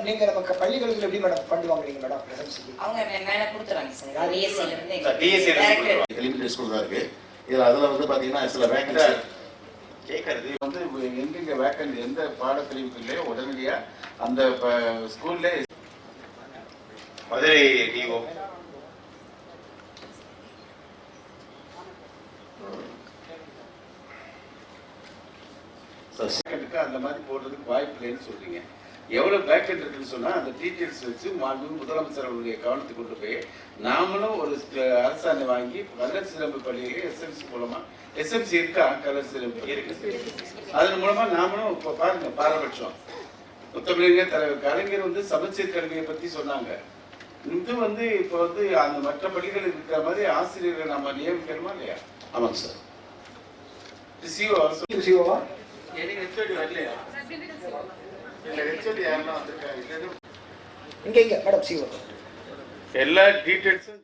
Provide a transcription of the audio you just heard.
நீங்க நமக்கு பள்ளிகளுக்கு எப்படி மேடம் ஃபண்ட் வாங்குறீங்க மேடம்? அவங்க மேல கொடுத்துறாங்க சார். டிஎஸ்சி ல இருந்து எலிமெண்டரி ஸ்கூல் தான் இருக்கு. இதுல அதுல வந்து பாத்தீங்கன்னா சில வேகன்சி கேட்கறது வந்து எங்கெங்க வேக்கன்ட் எந்த பாடப்பிரிவுக்கு இல்லையோ உடனடியா அந்த ஸ்கூல்ல மதுரை டிஓ செகண்டுக்கு அந்த மாதிரி போடுறதுக்கு வாய்ப்பு இல்லைன்னு சொல்றீங்க. எவ்வளவு வேக்கன்ட் இருக்குன்னு சொன்னா அந்த டீச்சர்ஸ் வச்சு முதலமைச்சர் அவருடைய கவனத்துக்கு கொண்டு போய் நாமளும் ஒரு அரசாணை வாங்கி கலர் சிலம்பு பள்ளியிலே எஸ்எம்சி மூலமா எஸ்எம்சி இருக்கா கலர் சிலம்பு இருக்கு. அதன் மூலமா நாமளும் இப்ப பாருங்க பாரபட்சம் முத்தமிழக தலைவர் கலைஞர் வந்து சமச்சீர் கல்வியை பத்தி சொன்னாங்க. இது வந்து இப்ப வந்து அந்த மற்ற பள்ளிகள் இருக்கிற மாதிரி ஆசிரியர்களை நம்ம நியமிக்கணுமா இல்லையா? ஆமாங்க சார். சிஓவா வரலையா? இங்க மேடம் சிஓ எல்லா டீடைல்ஸும்